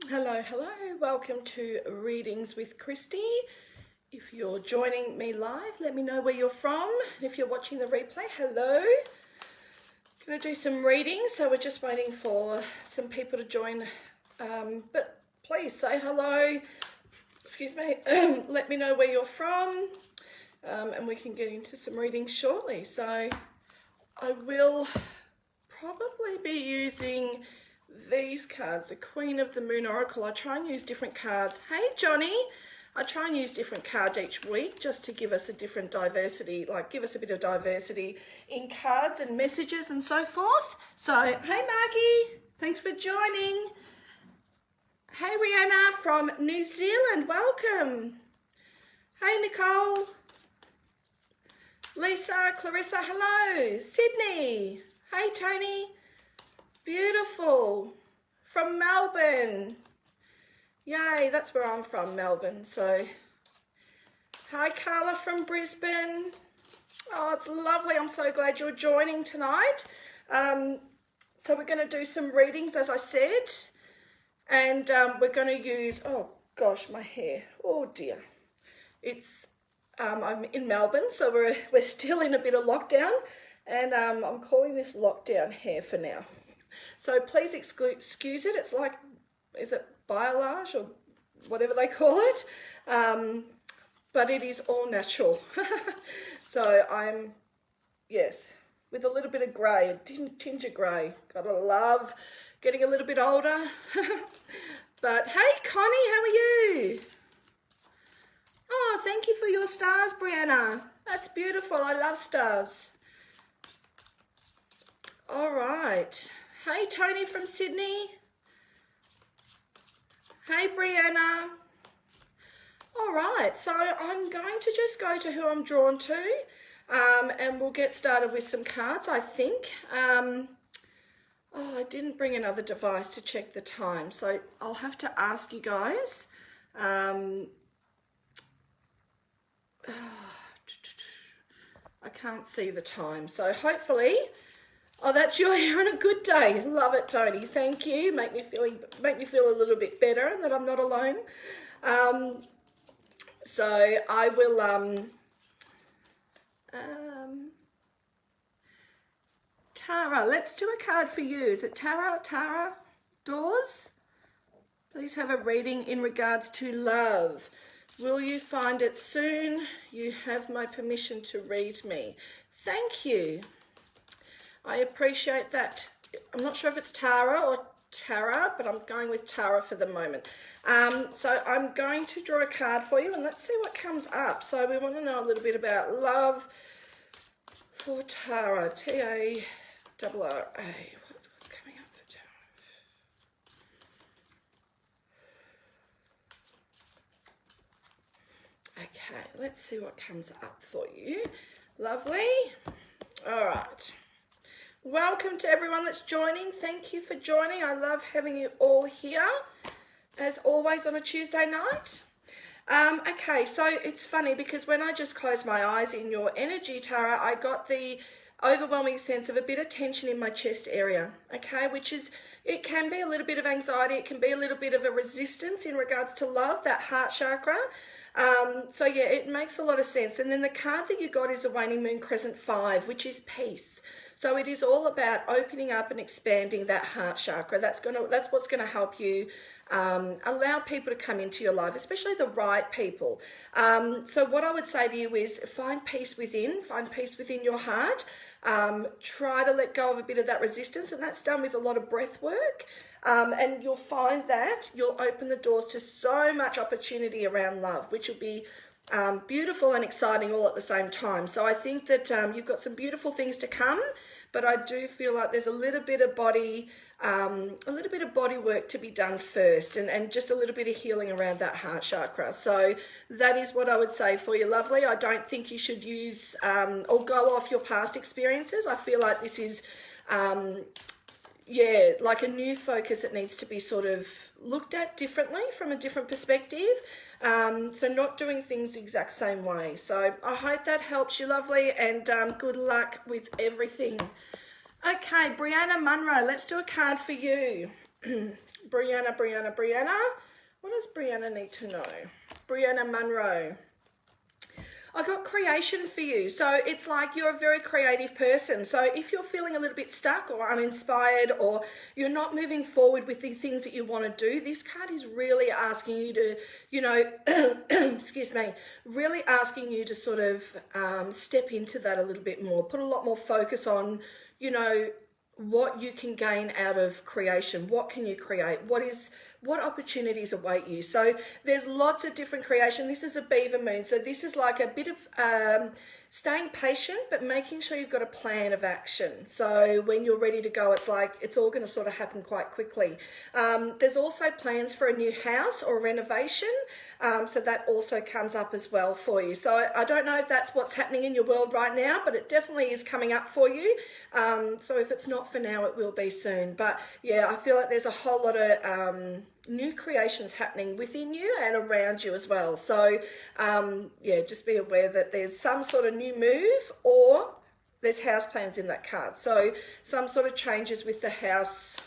Hello, hello. Welcome to Readings with Christy. If you're joining me live, let me know where you're from. If you're watching the replay, hello. Going to do some readings, so we're just waiting for some people to join. But please say hello. Excuse me. Let me know where you're from, and we can get into some readings shortly. So I will probably be using these cards, the Queen of the Moon Oracle. I try and use different cards. Hey Johnny, I try and use different cards each week just to give us a different diversity, like give us a bit of diversity in cards and messages and so forth. So hey Maggie, thanks for joining. Hey Rihanna from New Zealand, welcome. Hey Nicole, Lisa, Clarissa, hello. Sydney, hey Tony. Beautiful. From Melbourne. Yay, that's where I'm from, Melbourne. So, hi Carla from Brisbane. Oh, it's lovely. I'm so glad you're joining tonight. So we're going to do some readings, as I said. And we're going to use, oh gosh, my hair. Oh dear. It's, I'm in Melbourne, so we're still in a bit of lockdown. And I'm calling this lockdown hair for now. So please excuse it. It's like, is it biolage or whatever they call it? But it is all natural. So I'm, yes, with a little bit of grey, a tinge of grey. Gotta love getting a little bit older. But hey, Connie, how are you? Oh, thank you for your stars, Brianna. That's beautiful. I love stars. All right. Hey, Tony from Sydney. Hey, Brianna. All right, so I'm going to just go to who I'm drawn to, and we'll get started with some cards, I think. Oh, I didn't bring another device to check the time, so I'll have to ask you guys. I can't see the time, so hopefully... Oh, that's your hair on a good day. Love it, Tony. Thank you. Make me feel a little bit better that I'm not alone. So I will Tara, let's do a card for you. Is it Tara? Tara Dawes? Please have a reading in regards to love. Will you find it soon? You have my permission to read me. Thank you. I appreciate that. I'm not sure if it's Tara or Tara, but I'm going with Tara for the moment. So I'm going to draw a card for you and let's see what comes up. So we want to know a little bit about love for Tara. T-A-R-R-A. What's coming up for Tara? Okay, let's see what comes up for you. Lovely. All right. Welcome to everyone that's joining. Thank you for joining. I love having you all here, as always, on a Tuesday night. Okay, so it's funny because when I just closed my eyes in your energy, Tara, I got the overwhelming sense of a bit of tension in my chest area, okay, which is, it can be a little bit of anxiety, it can be a little bit of a resistance in regards to love, that heart chakra. So yeah, it makes a lot of sense. And then the card that you got is a waning moon crescent 5, which is peace. So it is all about opening up and expanding that heart chakra. That's what's gonna help you allow people to come into your life, especially the right people. So what I would say to you is find peace within your heart. Try to let go of a bit of that resistance, and that's done with a lot of breath work. And you'll find that you'll open the doors to so much opportunity around love, which will be beautiful and exciting all at the same time. So I think that you've got some beautiful things to come, but I do feel like there's a little bit of body work to be done first, and just a little bit of healing around that heart chakra. So that is what I would say for you, lovely. I don't think you should use or go off your past experiences. I feel like this is yeah, like a new focus that needs to be sort of looked at differently from a different perspective. So not doing things the exact same way. So I hope that helps you, lovely, and good luck with everything. Okay, Brianna Munro, let's do a card for you. Brianna. What does Brianna need to know? Brianna Munro. I got creation for you. So it's like you're a very creative person. So if you're feeling a little bit stuck or uninspired, or you're not moving forward with the things that you want to do, this card is really asking you to, you know, excuse me, really asking you to sort of step into that a little bit more, put a lot more focus on, you know, what you can gain out of creation. What can you create? What opportunities await you? So there's lots of different creation. This is a beaver moon. So this is like a bit of staying patient, but making sure you've got a plan of action. So when you're ready to go, it's like it's all going to sort of happen quite quickly. There's also plans for a new house or renovation. So that also comes up as well for you. So I don't know if that's what's happening in your world right now, but it definitely is coming up for you. So if it's not for now, it will be soon. But yeah, I feel like there's a whole lot of new creations happening within you and around you as well. So yeah, just be aware that there's some sort of new move, or there's house plans in that card. So some sort of changes with the house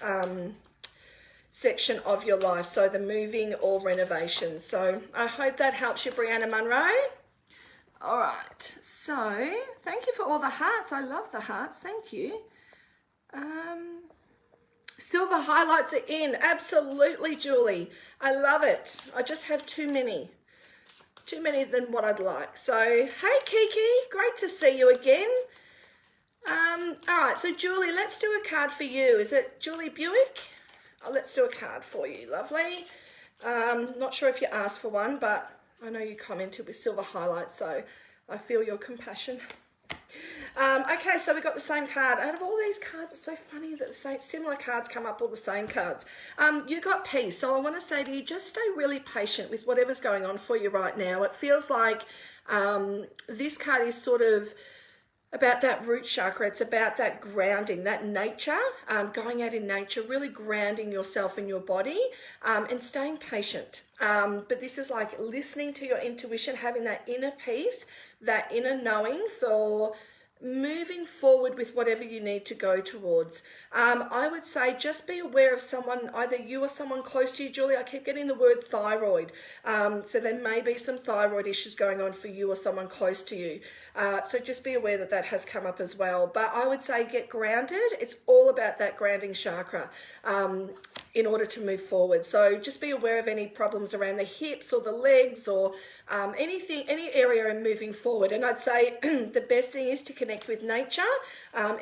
section of your life, so the moving or renovation. So I hope that helps you, Brianna Munro. All right, so thank you for all the hearts. I love the hearts. Thank you. Silver highlights are in. Absolutely, Julie. I love it. I just have too many than what I'd like. So hey, Kiki, great to see you again. All right, so Julie, let's do a card for you. Is it Julie Buick? Oh, let's do a card for you. Lovely. Not sure if you asked for one, but I know you commented with silver highlights, so I feel your compassion. Okay, so we got the same card. Out of all these cards, it's so funny that similar cards come up, all the same cards. You got peace. So I want to say to you, just stay really patient with whatever's going on for you right now. It feels like this card is sort of about that root chakra. It's about that grounding, that nature, going out in nature, really grounding yourself and your body, and staying patient. But this is like listening to your intuition, having that inner peace, that inner knowing for moving forward with whatever you need to go towards. I would say just be aware of someone, either you or someone close to you. Julie, I keep getting the word thyroid. So there may be some thyroid issues going on for you or someone close to you. So just be aware that that has come up as well. But I would say get grounded. It's all about that grounding chakra in order to move forward. So just be aware of any problems around the hips or the legs, or anything, any area in moving forward. And I'd say the best thing is to connect with nature,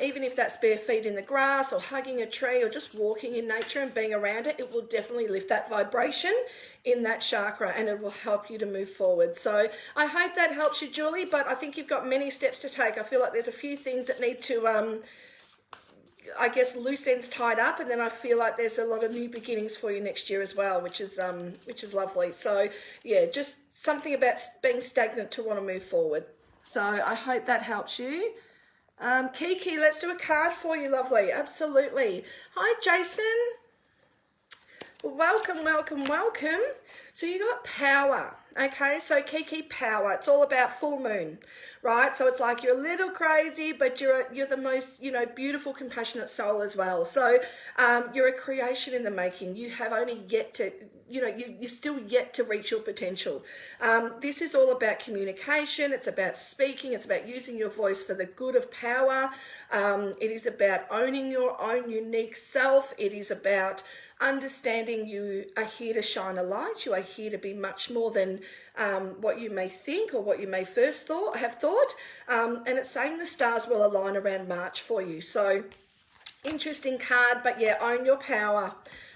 even if that's bare feet in the grass or hugging a tree or just walking in nature and being around it. It will definitely lift that vibration in that chakra, and it will help you to move forward. So I hope that helps you, Julie, but I think you've got many steps to take. I feel like there's a few things that need to I guess loose ends tied up, and then I feel like there's a lot of new beginnings for you next year as well, which is lovely. So yeah, just something about being stagnant to want to move forward. So I hope that helps you. Kiki, let's do a card for you, lovely. Absolutely. Hi, Jason. Welcome, welcome, welcome. So you got power. Okay, so Kiki, power. It's all about full moon, right? So it's like you're a little crazy, but you're the most, beautiful, compassionate soul as well. So you're a creation in the making. You have only yet to, you're still yet to reach your potential. This is all about communication. It's about speaking. It's about using your voice for the good of power. It is about owning your own unique self. It is about understanding you are here to shine a light. You are here to be much more than what you may think or what you may first have thought. And it's saying the stars will align around March for you. So interesting card, but yeah, own your power.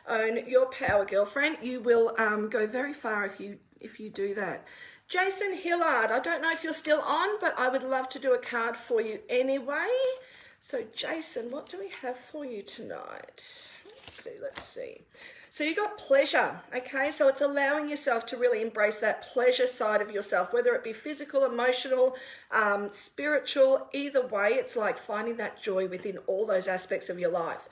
Own your power, girlfriend. You will go very far if you do that. Jason Hillard, I don't know if you're still on, but I would love to do a card for you anyway. So Jason, what do we have for you tonight? Let's see. So you got pleasure, okay? So it's allowing yourself to really embrace that pleasure side of yourself, whether it be physical, emotional, spiritual, either way, it's like finding that joy within all those aspects of your life.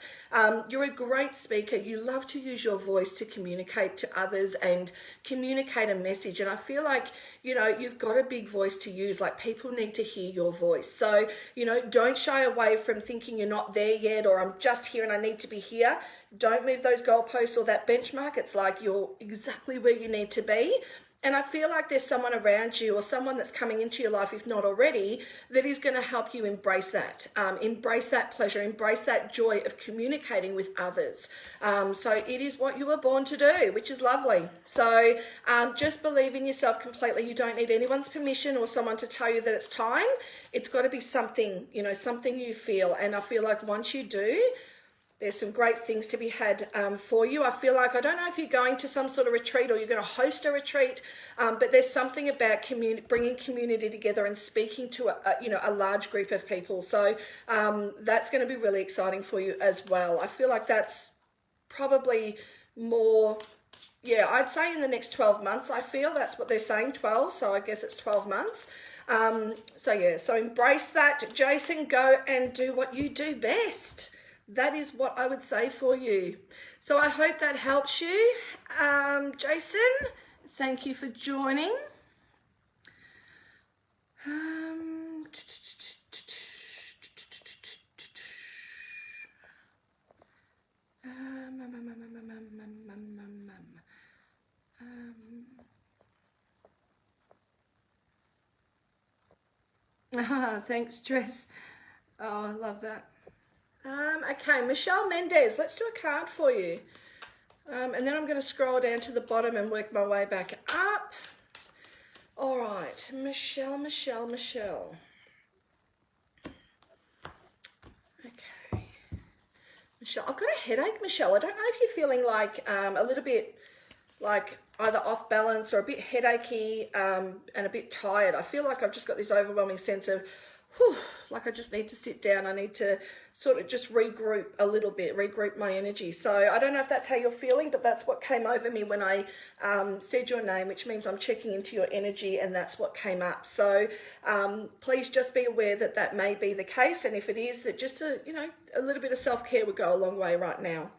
You're a great speaker. You love to use your voice to communicate to others and communicate a message. And I feel like, you've got a big voice to use. Like, people need to hear your voice. So, don't shy away from thinking you're not there yet, or I'm just here and I need to be here. Don't move those goalposts or that benchmark. It's like you're exactly where you need to be. And I feel like there's someone around you or someone that's coming into your life, if not already, that is going to help you embrace that pleasure, embrace that joy of communicating with others. So it is what you were born to do, which is lovely. So just believe in yourself completely. You don't need anyone's permission or someone to tell you that it's time. It's got to be something, something you feel. And I feel like once you do, there's some great things to be had for you. I feel like, I don't know if you're going to some sort of retreat or you're going to host a retreat, but there's something about bringing community together and speaking to a large group of people. So that's going to be really exciting for you as well. I feel like that's probably more, I'd say in the next 12 months, I feel that's what they're saying, 12. So I guess it's 12 months. So embrace that. Jason, go and do what you do best. That is what I would say for you. So I hope that helps you. Jason, thank you for joining. Thanks, Jess. Oh, I love that. Okay, Michelle Mendez, let's do a card for you. And then I'm going to scroll down to the bottom and work my way back up. All right, Michelle. Okay. Michelle, I've got a headache, Michelle. I don't know if you're feeling like a little bit like either off balance or a bit headachy and a bit tired. I feel like I've just got this overwhelming sense of, like I just need to sit down. I need to sort of just regroup a little bit, regroup my energy. So I don't know if that's how you're feeling, but that's what came over me when I said your name, which means I'm checking into your energy, and that's what came up. So please just be aware that that may be the case. And if it is, that just a little bit of self-care would go a long way right now.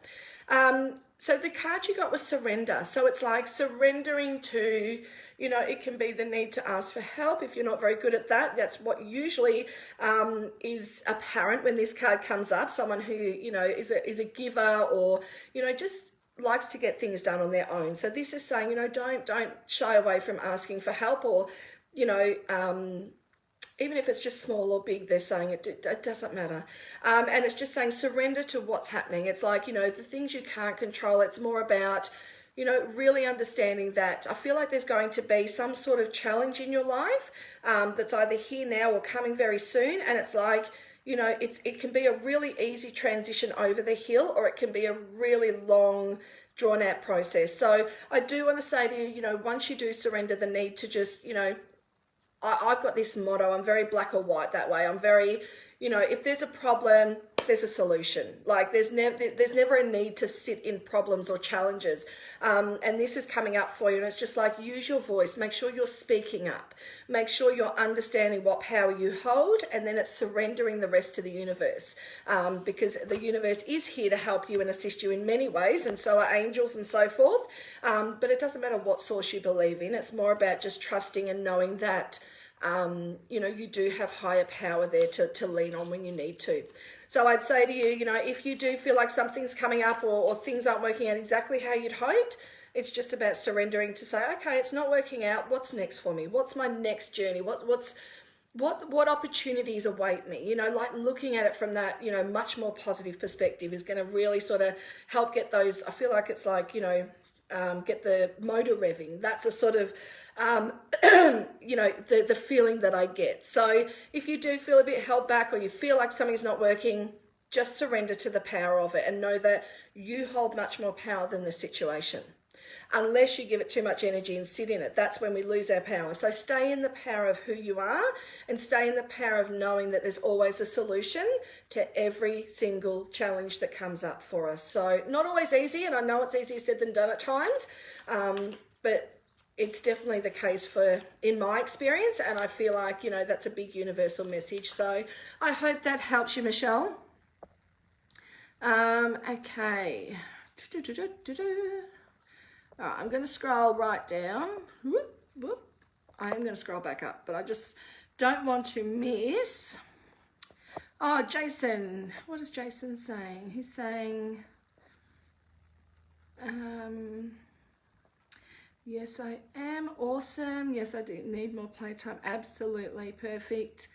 So the card you got was surrender. So it's like surrendering to, it can be the need to ask for help. If you're not very good at that, that's what usually is apparent when this card comes up. Someone who, is a giver or, just likes to get things done on their own. So this is saying, don't shy away from asking for help or, even if it's just small or big, they're saying it doesn't matter. And it's just saying surrender to what's happening. It's like, the things you can't control. It's more about, really understanding that I feel like there's going to be some sort of challenge in your life that's either here now or coming very soon. And it's like, it can be a really easy transition over the hill, or it can be a really long, drawn out process. So I do want to say to you, once you do surrender the need to just, I've got this motto, I'm very black or white that way. I'm very, if there's a problem, there's a solution. Like there's never a need to sit in problems or challenges. And this is coming up for you. And it's just like, use your voice, make sure you're speaking up, make sure you're understanding what power you hold. And then it's surrendering the rest to the universe, because the universe is here to help you and assist you in many ways. And so are angels and so forth. But it doesn't matter what source you believe in. It's more about just trusting and knowing that, you do have higher power there to lean on when you need to. So I'd say to you, if you do feel like something's coming up or things aren't working out exactly how you'd hoped, it's just about surrendering to say, okay, it's not working out. What's next for me? What's my next journey? What opportunities await me? Like looking at it from that, much more positive perspective is going to really sort of help get those, I feel like it's like, get the motor revving. That's a sort of, the feeling that I get. So if you do feel a bit held back or you feel like something's not working, just surrender to the power of it and know that you hold much more power than the situation. Unless you give it too much energy and sit in it, that's when we lose our power. So stay in the power of who you are and stay in the power of knowing that there's always a solution to every single challenge that comes up for us. So not always easy, and I know it's easier said than done at times, but it's definitely the case in my experience, and I feel like, that's a big universal message. So I hope that helps you, Michelle. Okay. All right, I'm going to scroll right down. I am going to scroll back up, but I just don't want to miss. Oh, Jason. What is Jason saying? He's saying, Yes, I am. Awesome. Yes, I do need more playtime. Absolutely. Perfect.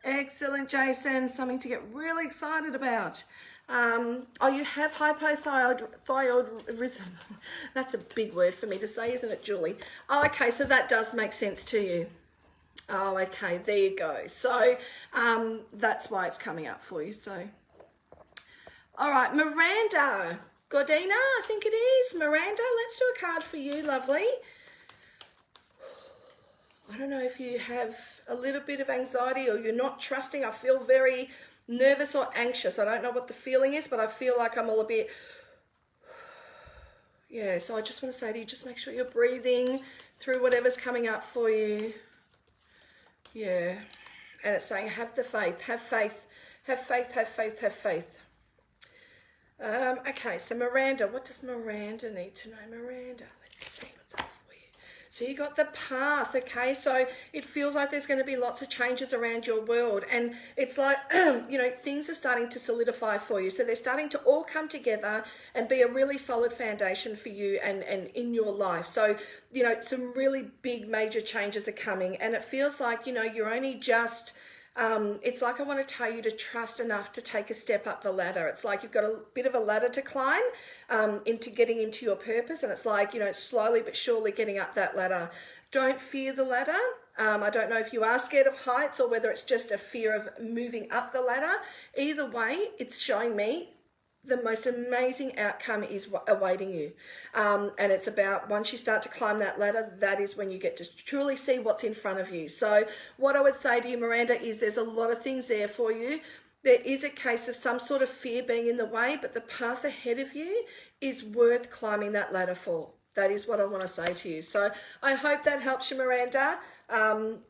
Excellent, Jason. Something to get really excited about. Oh, you have hypothyroidism. That's a big word for me to say, isn't it, Julie? Oh, okay, so that does make sense to you. Oh, okay, there you go. So that's why it's coming up for you. So, all right, Miranda. Gordina, I think it is. Miranda, let's do a card for you, lovely. I don't know if you have a little bit of anxiety or you're not trusting. I feel very nervous or anxious. I don't know what the feeling is, but I feel like I'm all a bit... Yeah, so I just want to say to you, just make sure you're breathing through whatever's coming up for you. Yeah, and it's saying have the faith, have faith, have faith, have faith, have faith. Okay, so Miranda, what does Miranda need to know? Miranda, let's see what's up for you. So you got the path, okay? So it feels like there's going to be lots of changes around your world, and it's like, you know, things are starting to solidify for you. So they're starting to all come together and be a really solid foundation for you and in your life. So, you know, some really big major changes are coming, and it feels like, you know, you're only just... it's like I want to tell you to trust enough to take a step up the ladder. It's like you've got a bit of a ladder to climb into getting into your purpose, and it's like, you know, slowly but surely getting up that ladder. Don't fear the ladder. I don't know if you are scared of heights or whether it's just a fear of moving up the ladder. Either way, it's showing me the most amazing outcome is awaiting you. And it's about once you start to climb that ladder, that is when you get to truly see what's in front of you. So what I would say to you, Miranda, is there's a lot of things there for you. There is a case of some sort of fear being in the way, but the path ahead of you is worth climbing that ladder for. That is what I want to say to you. So I hope that helps you, Miranda. And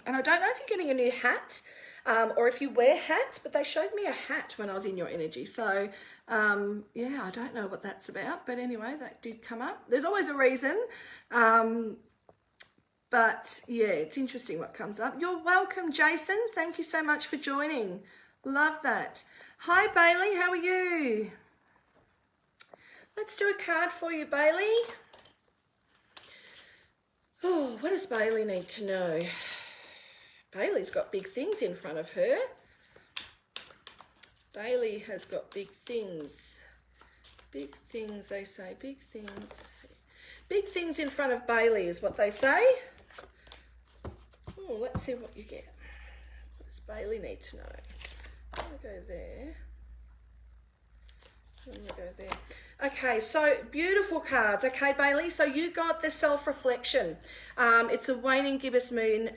I don't know if you're getting a new hat, or if you wear hats, but they showed me a hat when I was in your energy. So, yeah, I don't know what that's about. But anyway, that did come up. There's always a reason. But, yeah, it's interesting what comes up. You're welcome, Jason. Thank you so much for joining. Love that. Hi, Bailey. How are you? Let's do a card for you, Bailey. Oh, what does Bailey need to know? Bailey's got big things in front of her. Bailey has got big things. Big things, they say. Big things. Big things in front of Bailey is what they say. Oh, let's see what you get. What does Bailey need to know? I'm going to go there. I'm going to go there. Okay, so beautiful cards. Okay, Bailey, so you got the self-reflection. It's a waning gibbous moon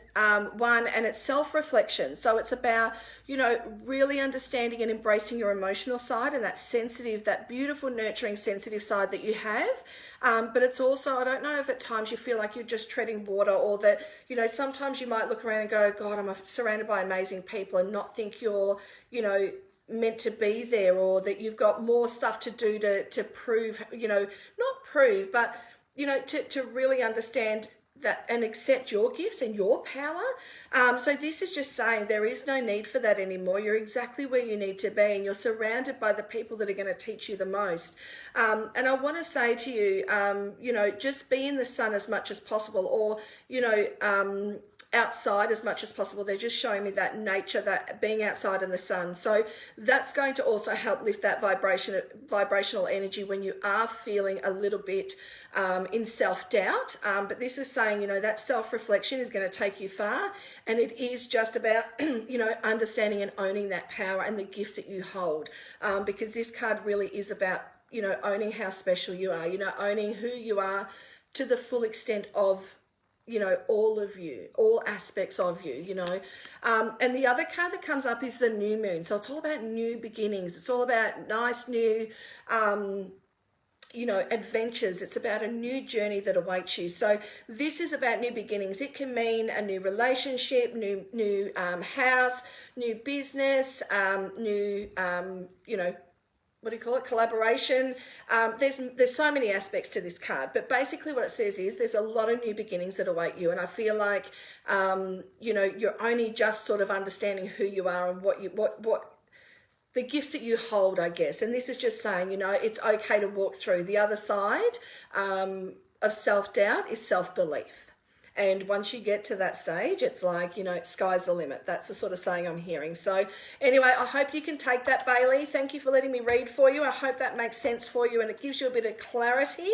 one, and it's self-reflection. So it's about, you know, really understanding and embracing your emotional side and that sensitive, that beautiful, nurturing, sensitive side that you have. But it's also, I don't know if at times you feel like you're just treading water, or that, you know, sometimes you might look around and go, God, I'm surrounded by amazing people, and not think you're, you know, meant to be there, or that you've got more stuff to do to prove, you know, not prove, but, you know, to really understand that and accept your gifts and your power. So this is just saying there is no need for that anymore. You're exactly where you need to be, and you're surrounded by the people that are going to teach you the most. And I want to say to you, you know, just be in the sun as much as possible, or, you know, outside as much as possible. They're just showing me that nature, that being outside in the sun. So that's going to also help lift that vibrational energy when you are feeling a little bit in self-doubt. But this is saying, you know, that self-reflection is going to take you far, and it is just about, you know, understanding and owning that power and the gifts that you hold, because this card really is about, you know, owning how special you are, you know, owning who you are to the full extent of, you know, all of you, all aspects of you, you know. And the other card that comes up is the new moon. So it's all about new beginnings. It's all about nice new, you know, adventures. It's about a new journey that awaits you. So this is about new beginnings. It can mean a new relationship, new house, new business, new, you know, what do you call it, collaboration. There's so many aspects to this card, but basically what it says is there's a lot of new beginnings that await you. And I feel like, you know, you're only just sort of understanding who you are and what gifts that you hold, I guess. And this is just saying, you know, it's okay to walk through. The other side of self-doubt is self-belief. And once you get to that stage, it's like, you know, sky's the limit. That's the sort of saying I'm hearing. So anyway, I hope you can take that, Bailey. Thank you for letting me read for you. I hope that makes sense for you and it gives you a bit of clarity.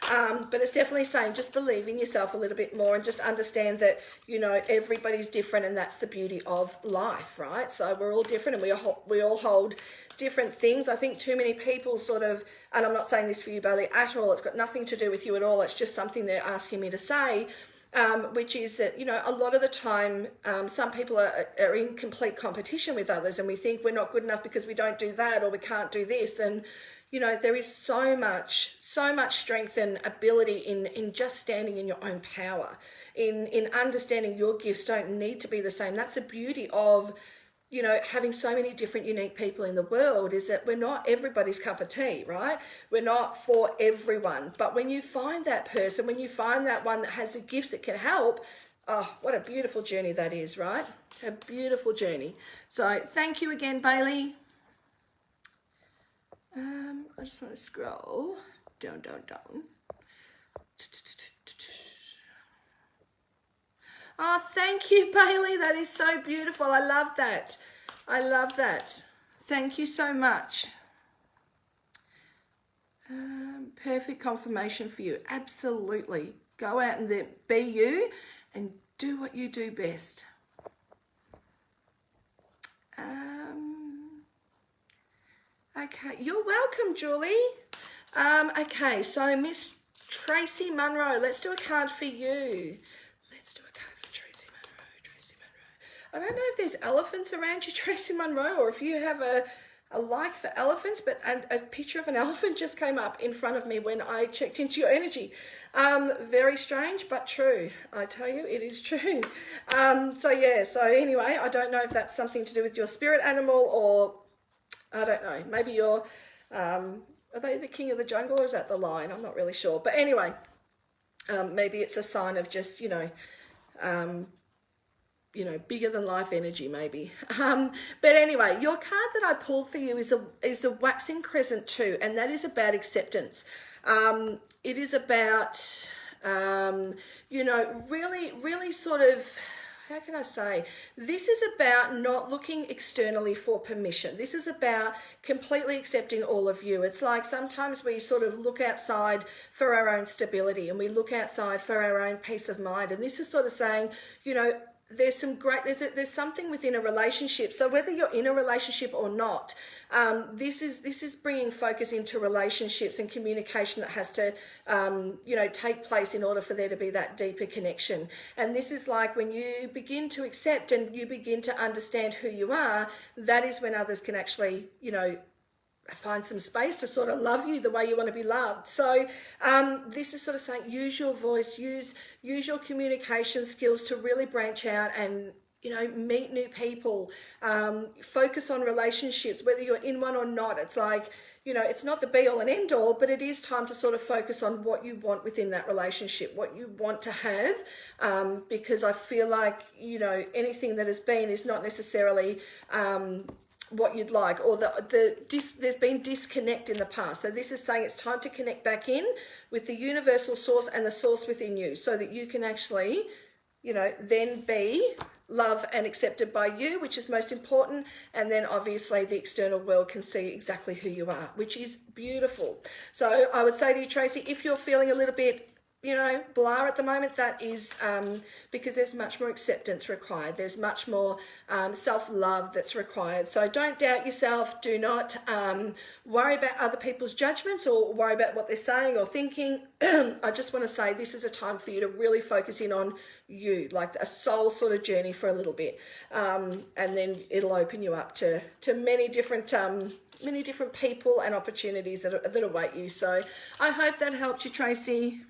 But it's definitely saying just believe in yourself a little bit more and just understand that, you know, everybody's different and that's the beauty of life, right? So we're all different and we all hold different things. I think too many people sort of, and I'm not saying this for you, Bailey, at all. It's got nothing to do with you at all. It's just something they're asking me to say. Which is that, you know, a lot of the time, some people are in complete competition with others and we think we're not good enough because we don't do that or we can't do this. And, you know, there is so much strength and ability in just standing in your own power, in understanding your gifts don't need to be the same. That's the beauty of, you know, having so many different unique people in the world, is that we're not everybody's cup of tea, right? We're not for everyone. But when you find that person, when you find that one that has the gifts that can help, oh, what a beautiful journey that is, right? A beautiful journey. So thank you again, Bailey. I just want to scroll down. Oh, thank you, Bailey. That is so beautiful. I love that. I love that. Thank you so much. Perfect confirmation for you. Absolutely. Go out and be you and do what you do best. Okay. You're welcome, Julie. Okay. So Miss Tracy Munro, let's do a card for you. I don't know if there's elephants around you, Tracy Munro, or if you have a like for elephants, but a picture of an elephant just came up in front of me when I checked into your energy. Very strange, but true. I tell you, it is true. So yeah, so anyway, I don't know if that's something to do with your spirit animal or, I don't know, maybe you're, are they the king of the jungle or is that the lion? I'm not really sure. But anyway, maybe it's a sign of just, you know, bigger than life energy maybe. But anyway, your card that I pulled for you is a waxing crescent too, and that is about acceptance. It is about, really sort of, how can I say, this is about not looking externally for permission. This is about completely accepting all of you. It's like sometimes we sort of look outside for our own stability and we look outside for our own peace of mind. And this is sort of saying, you know, there's something within a relationship. So whether you're in a relationship or not, this is bringing focus into relationships and communication that has to, take place in order for there to be that deeper connection. And this is like when you begin to accept and you begin to understand who you are, that is when others can actually, find some space to sort of love you the way you want to be loved. So this is sort of saying use your voice, use your communication skills to really branch out and, meet new people, focus on relationships, whether you're in one or not. It's like, it's not the be all and end all, but it is time to sort of focus on what you want within that relationship, what you want to have, because I feel like, anything that has been is not necessarily what you'd like, or there's been disconnect in the past. So this is saying it's time to connect back in with the universal source and the source within you, so that you can actually, then be loved and accepted by you, which is most important. And then obviously the external world can see exactly who you are, which is beautiful. So I would say to you, Tracy, if you're feeling a little bit blah at the moment, that is because there's much more acceptance required. There's much more self-love that's required. So don't doubt yourself. Do not worry about other people's judgments or worry about what they're saying or thinking. I just want to say this is a time for you to really focus in on you, like a soul sort of journey for a little bit. And then it'll open you up to many different people and opportunities that await you. So I hope that helped you, Tracy.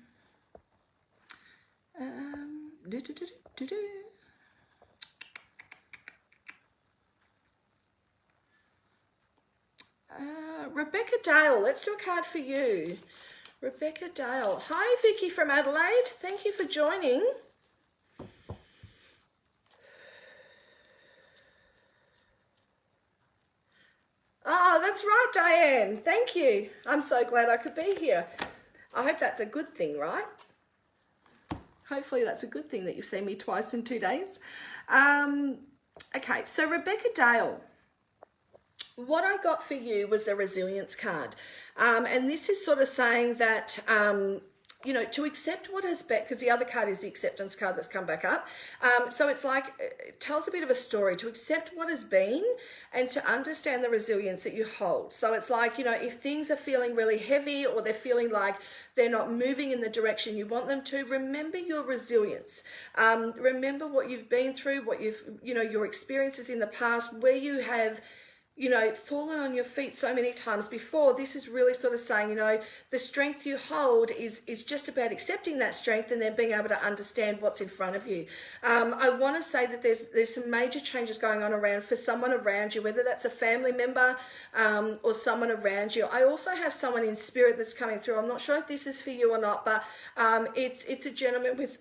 Rebecca Dale, let's do a card for you. Rebecca Dale. Hi, Vicky from Adelaide. Thank you for joining. Oh, that's right, Diane. Thank you. I'm so glad I could be here. I hope that's a good thing, right? Hopefully that's a good thing that you've seen me twice in 2 days. Okay, so Rebecca Dale, what I got for you was the resilience card. And this is sort of saying that, you know, to accept what has been, because the other card is the acceptance card that's come back up. So it's like, it tells a bit of a story, to accept what has been and to understand the resilience that you hold. So it's like, you know, if things are feeling really heavy or they're feeling like they're not moving in the direction you want them to, remember your resilience. Remember what you've been through, what you've, you know, your experiences in the past, where you have, you know, fallen on your feet so many times before. This is really sort of saying, you know, the strength you hold is just about accepting that strength and then being able to understand what's in front of you. I want to say that there's some major changes going on around for someone around you, whether that's a family member or someone around you. I also have someone in spirit that's coming through. I'm not sure if this is for you or not, but it's a gentleman with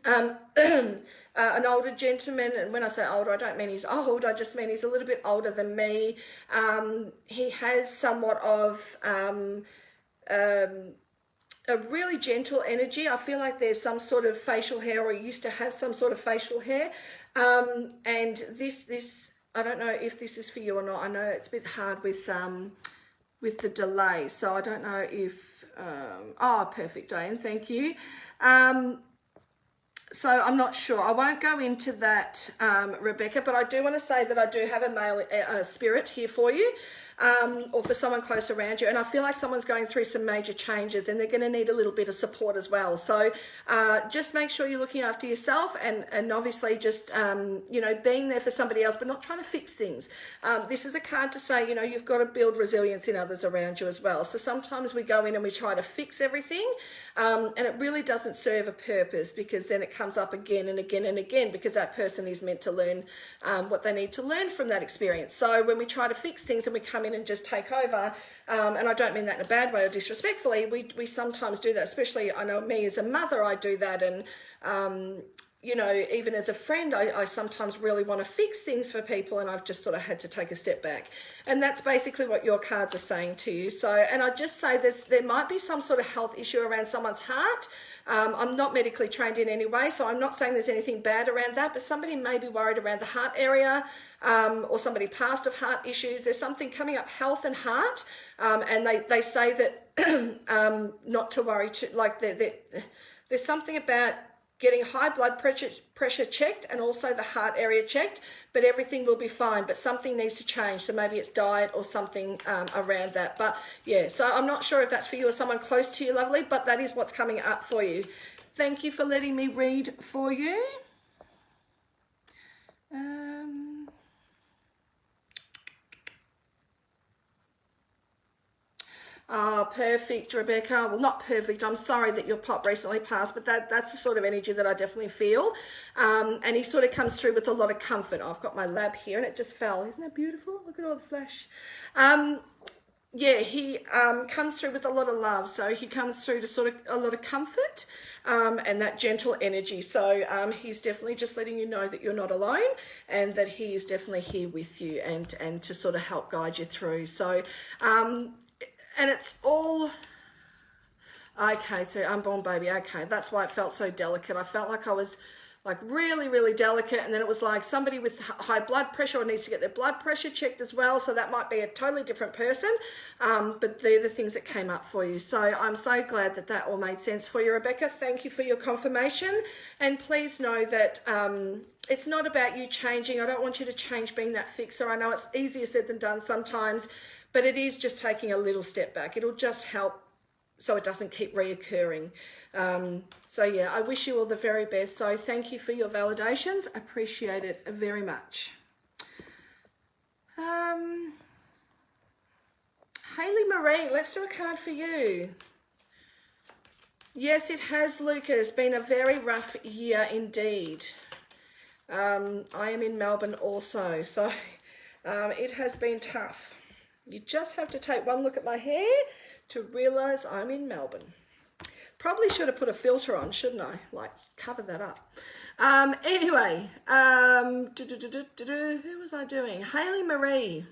an older gentleman, and when I say older, I don't mean he's old, I just mean he's a little bit older than me. He has somewhat of a really gentle energy. I feel like there's some sort of facial hair, or he used to have some sort of facial hair. And this, I don't know if this is for you or not. I know it's a bit hard with the delay, so I don't know if, oh, perfect, Diane, thank you. So I'm not sure. I won't go into that, Rebecca, but I do want to say that I do have a male spirit here for you, or for someone close around you. And I feel like someone's going through some major changes and they're going to need a little bit of support as well. So just make sure you're looking after yourself and obviously just, you know, being there for somebody else, but not trying to fix things. This is a card to say, you know, you've got to build resilience in others around you as well. So sometimes we go in and we try to fix everything, and it really doesn't serve a purpose, because then it comes up again and again and again, because that person is meant to learn what they need to learn from that experience. So when we try to fix things and we come in and just take over, and I don't mean that in a bad way or disrespectfully, we sometimes do that, especially, I know me as a mother, I do that, and you know, even as a friend, I sometimes really want to fix things for people, and I've just sort of had to take a step back. And that's basically what your cards are saying to you. So, and I just say there might be some sort of health issue around someone's heart. I'm not medically trained in any way, so I'm not saying there's anything bad around that, but somebody may be worried around the heart area, or somebody passed of heart issues. There's something coming up, health and heart, and they say that not to worry, like there's something about getting high blood pressure checked and also the heart area checked, but everything will be fine, but something needs to change. So maybe it's diet or something around that. But yeah, so I'm not sure if that's for you or someone close to you, lovely, but that is what's coming up for you. Thank you for letting me read for you. Oh, perfect, Rebecca. Well, not perfect. I'm sorry that your pop recently passed, but that's the sort of energy that I definitely feel. And he sort of comes through with a lot of comfort. Oh, I've got my lab here and it just fell. Isn't that beautiful? Look at all the flash. Yeah, he comes through with a lot of love. So he comes through to sort of a lot of comfort and that gentle energy. So he's definitely just letting you know that you're not alone, and that he is definitely here with you and to sort of help guide you through. So, and it's all, okay, so unborn baby, okay, that's why it felt so delicate. I felt like I was like really, really delicate, and then it was like somebody with high blood pressure or needs to get their blood pressure checked as well, so that might be a totally different person, but they're the things that came up for you. So I'm so glad that that all made sense for you, Rebecca. Thank you for your confirmation, and please know that it's not about you changing. I don't want you to change being that fixer. I know it's easier said than done sometimes, but it is just taking a little step back. It'll just help so it doesn't keep reoccurring. So yeah, I wish you all the very best. So thank you for your validations. Appreciate it very much. Haley Marie, let's do a card for you. Yes, it has, Lucas. Been a very rough year indeed. I am in Melbourne also, so it has been tough. You just have to take one look at my hair to realise I'm in Melbourne. Probably should have put a filter on, shouldn't I? Like, cover that up. Anyway, who was I doing? Haley Marie.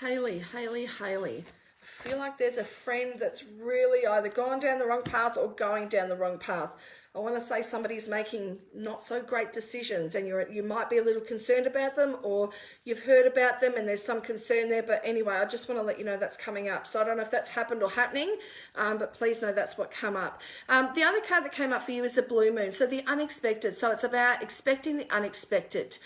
Haley. I feel like there's a friend that's really either gone down the wrong path or going down the wrong path. I want to say somebody's making not so great decisions, and you might be a little concerned about them, or you've heard about them and there's some concern there. But anyway, I just want to let you know that's coming up. So I don't know if that's happened or happening, but please know that's what come up. The other card that came up for you is the blue moon. So the unexpected. So it's about expecting the unexpected.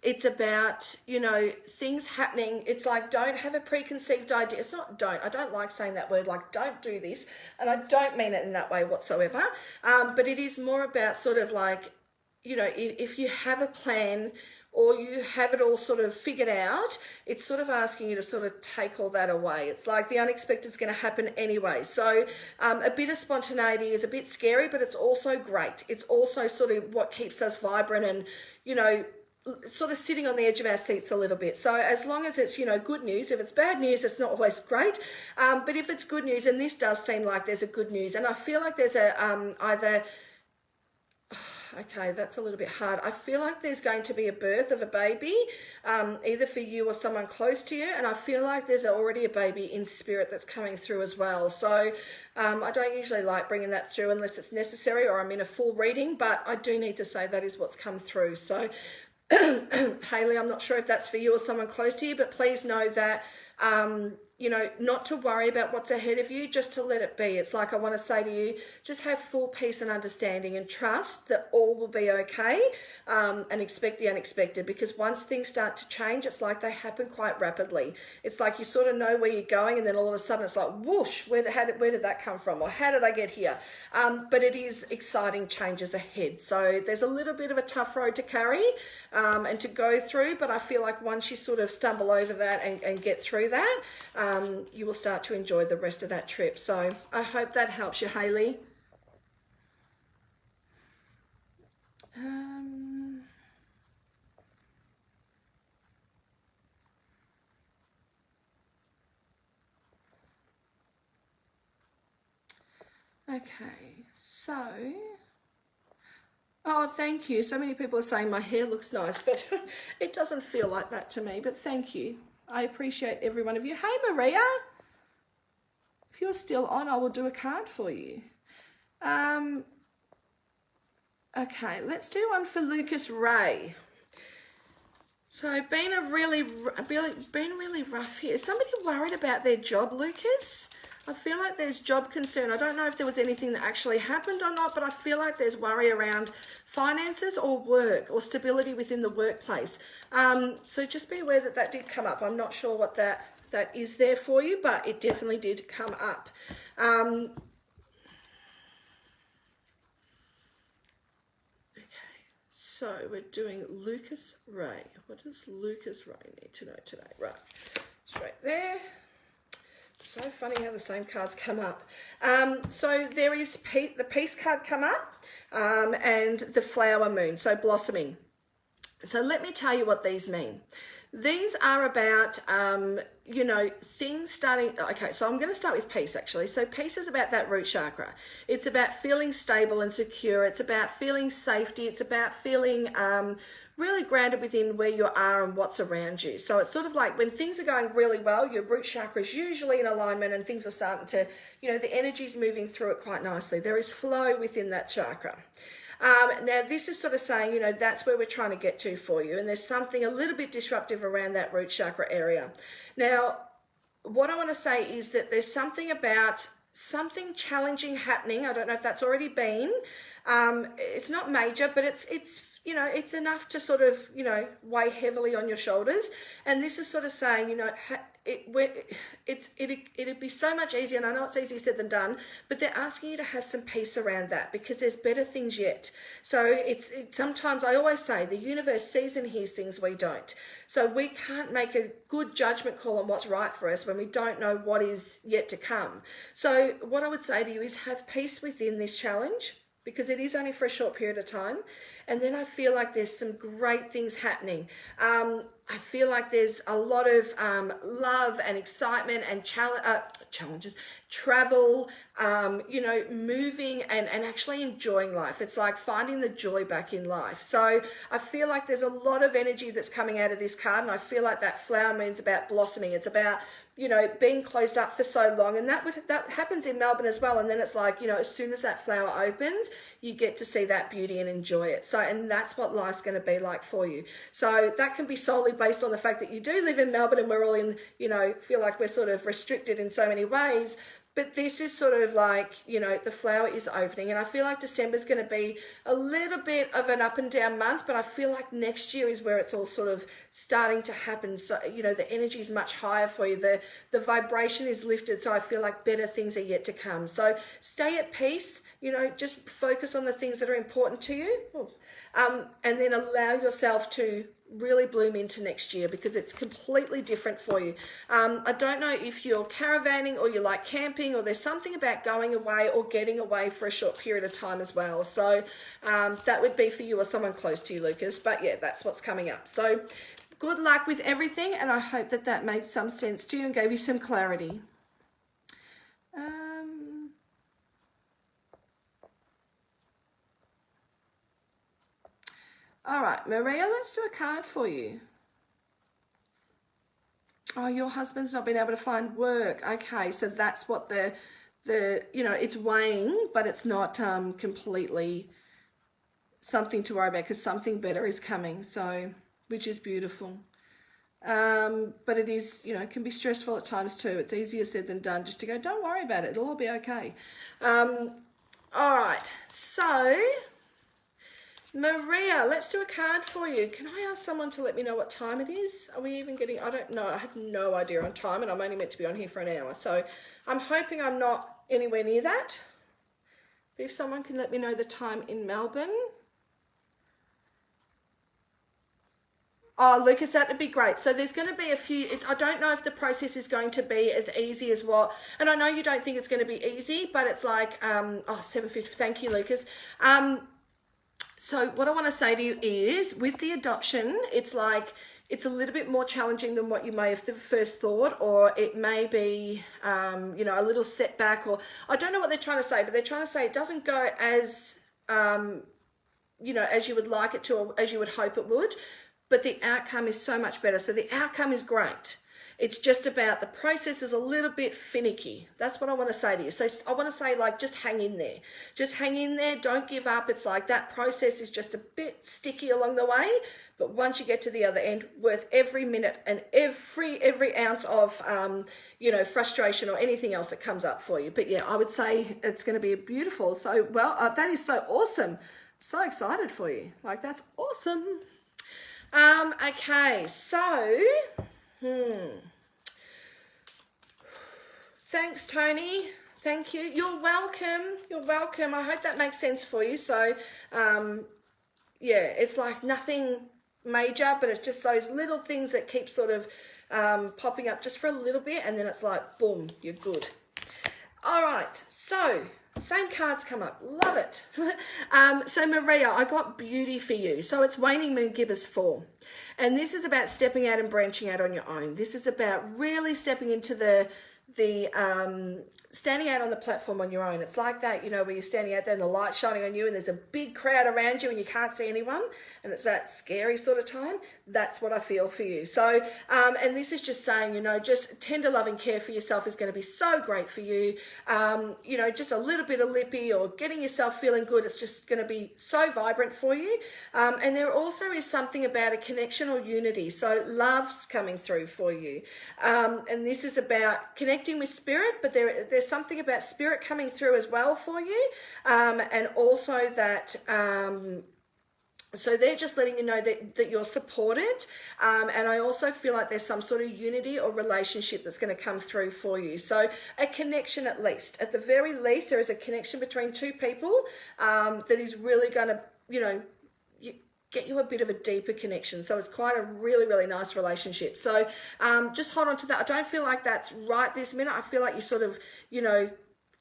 It's about, you know, things happening. It's like, don't have a preconceived idea. It's not don't. I don't like saying that word, like don't do this. And I don't mean it in that way whatsoever. But it is more about sort of like, you know, if you have a plan or you have it all sort of figured out, it's sort of asking you to sort of take all that away. It's like the unexpected is going to happen anyway. So a bit of spontaneity is a bit scary, but it's also great. It's also sort of what keeps us vibrant and, you know, sort of sitting on the edge of our seats a little bit. So as long as it's, you know, good news, if it's bad news, it's not always great. But if it's good news, and this does seem like there's a good news, and I feel like there's a okay, that's a little bit hard. I feel like there's going to be a birth of a baby, either for you or someone close to you, and I feel like there's already a baby in spirit that's coming through as well. So I don't usually like bringing that through unless it's necessary or I'm in a full reading, but I do need to say that is what's come through. So Haley, I'm not sure if that's for you or someone close to you, but please know that, you know, not to worry about what's ahead of you, just to let it be. It's like I want to say to you, just have full peace and understanding and trust that all will be okay, and expect the unexpected, because once things start to change, it's like they happen quite rapidly. It's like you sort of know where you're going, and then all of a sudden it's like, whoosh, where did that come from? Or how did I get here? But it is exciting changes ahead. So there's a little bit of a tough road to carry and to go through, but I feel like once you sort of stumble over that and get through that, you will start to enjoy the rest of that trip. So I hope that helps you, Haley. Okay, so, oh, thank you. So many people are saying my hair looks nice, but it doesn't feel like that to me, but thank you. I appreciate every one of you. Hey, Maria. If you're still on, I will do a card for you. Okay, let's do one for Lucas Ray. So, been really rough here. Is somebody worried about their job, Lucas? I feel like there's job concern. I don't know if there was anything that actually happened or not, but I feel like there's worry around finances or work or stability within the workplace. So just be aware that that did come up. I'm not sure what that is there for you, but it definitely did come up. Okay, so we're doing Lucas Ray. What does Lucas Ray need to know today? Right, straight there. So funny how the same cards come up. So there is the peace card come up, and the flower moon, so blossoming. So let me tell you what these mean. These are about, you know, things starting. Okay, so I'm going to start with peace, actually. So peace is about that root chakra. It's about feeling stable and secure. It's about feeling safety. It's about feeling really grounded within where you are and what's around you. So it's sort of like when things are going really well, your root chakra is usually in alignment and things are starting to, you know, the energy's moving through it quite nicely. There is flow within that chakra. Now, this is sort of saying, you know, that's where we're trying to get to for you. And there's something a little bit disruptive around that root chakra area. Now, what I want to say is that there's something about something challenging happening. I don't know if that's already been. It's not major, but it's you know, it's enough to sort of, you know, weigh heavily on your shoulders. And this is sort of saying, you know, it'd be so much easier, and I know it's easier said than done, but they're asking you to have some peace around that because there's better things yet. So sometimes I always say the universe sees and hears things we don't. So we can't make a good judgment call on what's right for us when we don't know what is yet to come. So what I would say to you is have peace within this challenge, because it is only for a short period of time. And then I feel like there's some great things happening. I feel like there's a lot of love and excitement and challenges, travel, you know, moving and actually enjoying life. It's like finding the joy back in life. So I feel like there's a lot of energy that's coming out of this card, and I feel like that flower moon's about blossoming. It's about, you know, being closed up for so long, and that happens in Melbourne as well. And then it's like, you know, as soon as that flower opens, you get to see that beauty and enjoy it. So, and that's what life's going to be like for you. So that can be solely based on the fact that you do live in Melbourne, and we're all in, you know, feel like we're sort of restricted in so many ways. But this is sort of like, you know, the flower is opening, and I feel like December's going to be a little bit of an up and down month, but I feel like next year is where it's all sort of starting to happen. So, you know, the energy is much higher for you. The vibration is lifted, so I feel like better things are yet to come. So stay at peace, you know, just focus on the things that are important to you, and then allow yourself to really bloom into next year, because it's completely different for you. I don't know if you're caravanning or you like camping, or there's something about going away or getting away for a short period of time as well. So that would be for you or someone close to you, Lucas. But yeah, that's what's coming up. So good luck with everything, and I hope that that made some sense to you and gave you some clarity. All right, Maria, let's do a card for you. Oh, your husband's not been able to find work. Okay, so that's what the you know, it's weighing, but it's not completely something to worry about, because something better is coming. So, which is beautiful. But it is, you know, it can be stressful at times too. It's easier said than done just to go, don't worry about it, it'll all be okay. All right, so Maria, let's do a card for you. Can I ask someone to let me know what time it is? Are we even getting, I don't know, I have no idea on time, and I'm only meant to be on here for an hour. So I'm hoping I'm not anywhere near that. But if someone can let me know the time in Melbourne. Oh, Lucas, that would be great. So there's going to be a few, I don't know if the process is going to be as easy as what, and I know you don't think it's going to be easy, but it's like, 7:50, thank you, Lucas. So what I want to say to you is, with the adoption, it's like, it's a little bit more challenging than what you may have first thought, or it may be, you know, a little setback, or I don't know what they're trying to say, but they're trying to say it doesn't go as, you know, as you would like it to, or as you would hope it would, but the outcome is so much better. So the outcome is great. It's just about the process is a little bit finicky. That's what I want to say to you. So I want to say, like, just hang in there. Just hang in there. Don't give up. It's like that process is just a bit sticky along the way. But once you get to the other end, worth every minute and every ounce of, you know, frustration or anything else that comes up for you. But yeah, I would say it's going to be beautiful. So, well, that is so awesome. I'm so excited for you. Like, that's awesome. Okay, so... Thanks, Tony. Thank you. You're welcome. You're welcome. I hope that makes sense for you. So, yeah, it's like nothing major, but it's just those little things that keep sort of popping up just for a little bit, and then it's like, boom, you're good. All right, so same cards come up. Love it. So Maria, I got beauty for you. So it's Waning Moon Gibbous 4. And this is about stepping out and branching out on your own. This is about really stepping into the standing out on the platform on your own. It's like that, you know, where you're standing out there and the light's shining on you and there's a big crowd around you and you can't see anyone, and it's that scary sort of time. That's what I feel for you. So, and this is just saying, you know, just tender love and care for yourself is going to be so great for you. You know, just a little bit of lippy or getting yourself feeling good, it's just going to be so vibrant for you. And there also is something about a connection or unity. So love's coming through for you. And this is about connecting with spirit, but there's something about spirit coming through as well for you. And also that, so they're just letting you know that you're supported. And I also feel like there's some sort of unity or relationship that's going to come through for you. So a connection at least. At the very least, there is a connection between two people that is really going to, you know, get you a bit of a deeper connection. So it's quite a really, really nice relationship. So just hold on to that. I don't feel like that's right this minute. I feel like you sort of, you know,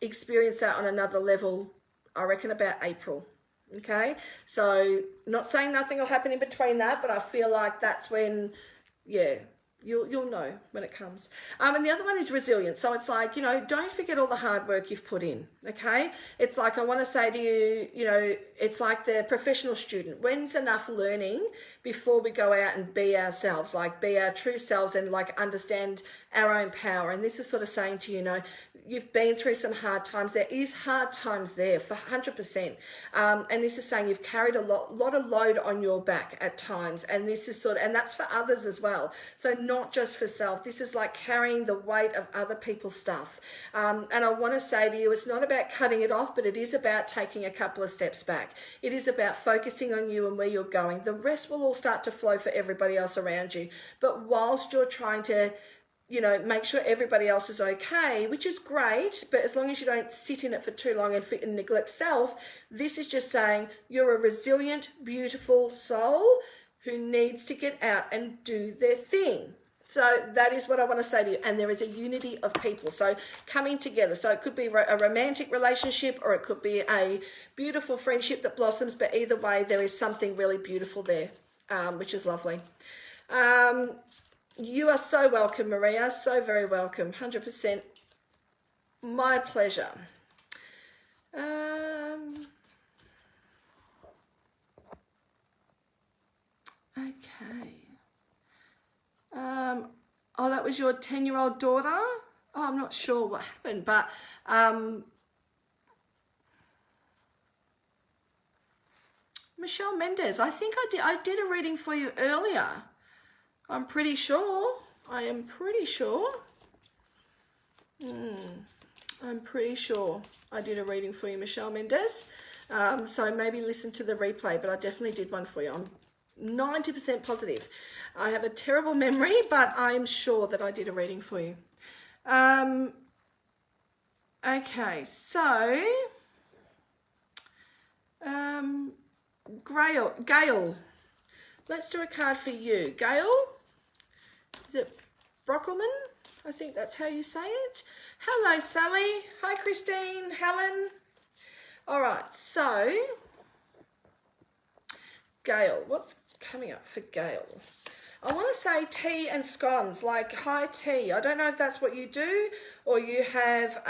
experience that on another level, I reckon about April. Okay, so not saying nothing will happen in between that, but I feel like that's when yeah, you'll know when it comes. And the other one is resilience. So it's like, you know, don't forget all the hard work you've put in, okay? It's like, I want to say to you, you know, it's like the professional student. When's enough learning before we go out and be ourselves, like be our true selves and like understand our own power? And this is sort of saying to you, know, you've been through some hard times. There is hard times there for 100%. And this is saying you've carried a lot of load on your back at times. And this is sort of, and that's for others as well. So not just for self. This is like carrying the weight of other people's stuff. And I want to say to you, it's not about cutting it off, but it is about taking a couple of steps back. It is about focusing on you and where you're going. The rest will all start to flow for everybody else around you. But whilst you're trying to, you know, make sure everybody else is okay, which is great, but as long as you don't sit in it for too long and neglect self, this is just saying you're a resilient, beautiful soul who needs to get out and do their thing. So that is what I want to say to you. And there is a unity of people. So coming together. So it could be a romantic relationship or it could be a beautiful friendship that blossoms. But either way, there is something really beautiful there, which is lovely. You are so welcome, Maria. So very welcome. 100%. My pleasure. Okay. Oh, that was your 10-year-old daughter? Oh, I'm not sure what happened, but Michelle Mendez, I think I did a reading for you earlier. I'm pretty sure. I am pretty sure. I'm pretty sure I did a reading for you, Michelle Mendez. So maybe listen to the replay, but I definitely did one for you. I'm 90% positive. I have a terrible memory, but I'm sure that I did a reading for you. Okay, so Gail, let's do a card for you. Gail, is it Brockelman? I think that's how you say it. Hello, Sally. Hi, Christine, Helen. All right, so Gail, what's coming up for Gail? I want to say tea and scones, like high tea. I don't know if that's what you do or you have,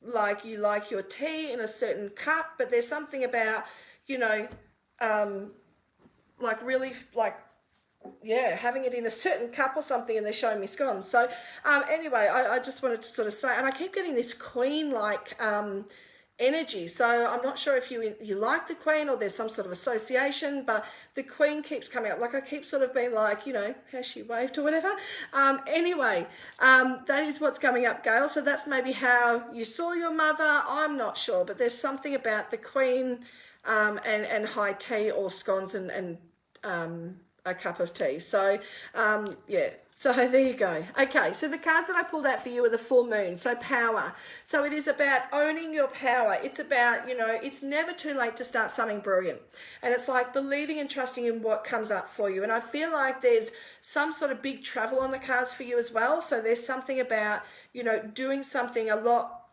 like you like your tea in a certain cup, but there's something about, you know, like really like, yeah, having it in a certain cup or something, and they're showing me scones. So anyway, I just wanted to sort of say, and I keep getting this queen-like energy. So I'm not sure if you like the Queen or there's some sort of association, but the Queen keeps coming up. Like I keep sort of being like, you know, has she waved or whatever? Anyway, that is what's coming up, Gail. So that's maybe how you saw your mother. I'm not sure, but there's something about the Queen and high tea or scones and a cup of tea. So yeah. So there you go. Okay, so the cards that I pulled out for you are the full moon, so power. So it is about owning your power. It's about, you know, it's never too late to start something brilliant. And it's like believing and trusting in what comes up for you. And I feel like there's some sort of big travel on the cards for you as well. So there's something about, you know, doing something a lot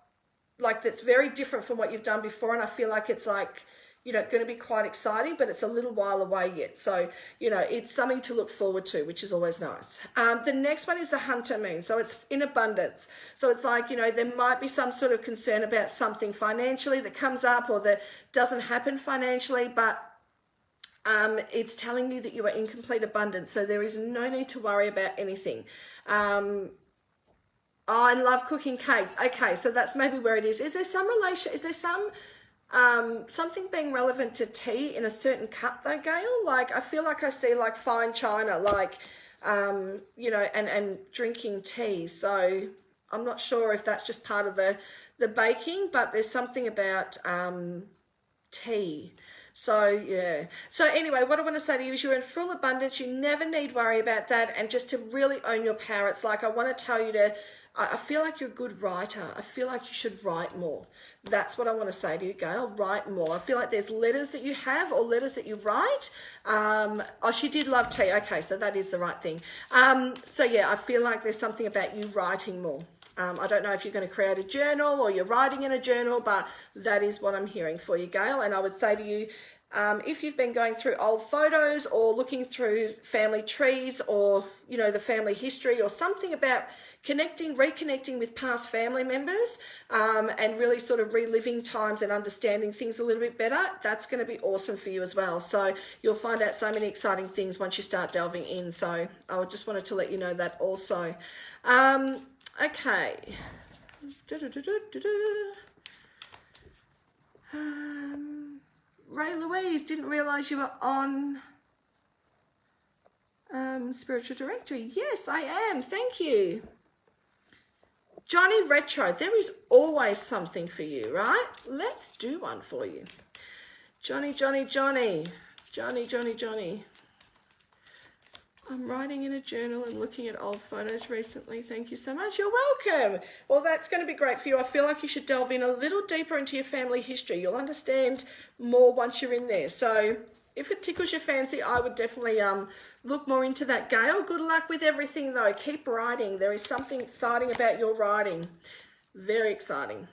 like that's very different from what you've done before. And I feel like it's like, you know, going to be quite exciting, but it's a little while away yet. So, you know, it's something to look forward to, which is always nice. The next one is the hunter moon. So it's in abundance. So it's like, you know, there might be some sort of concern about something financially that comes up or that doesn't happen financially, but it's telling you that you are in complete abundance. So there is no need to worry about anything. I love cooking cakes. Okay, so that's maybe where it is. Is there some relation? Is there some something being relevant to tea in a certain cup though, Gail? Like I feel like I see like fine china, like you know, and drinking tea. So I'm not sure if that's just part of the baking, but there's something about tea. So yeah. So anyway, what I want to say to you is you're in full abundance. You never need worry about that, and just to really own your power. It's like I want to tell you to, I feel like you're a good writer. I feel like you should write more. That's what I want to say to you, Gail. Write more. I feel like there's letters that you have or letters that you write. Oh, she did love tea. Okay, so that is the right thing. So yeah, I feel like there's something about you writing more. I don't know if you're going to create a journal or you're writing in a journal, but that is what I'm hearing for you, Gail. And I would say to you, If you've been going through old photos or looking through family trees or, you know, the family history or something about reconnecting with past family members and really sort of reliving times and understanding things a little bit better, that's going to be awesome for you as well. So you'll find out so many exciting things once you start delving in. So I just wanted to let you know that also. Okay. Ray Louise, didn't realise you were on Spiritual Directory. Yes, I am. Thank you. Johnny Retro, there is always something for you, right? Let's do one for you. Johnny. I'm writing in a journal and looking at old photos recently. Thank you so much. You're welcome. Well, that's going to be great for you. I feel like you should delve in a little deeper into your family history. You'll understand more once you're in there. So if it tickles your fancy, I would definitely look more into that, Gail. Good luck with everything, though. Keep writing. There is something exciting about your writing. Very exciting.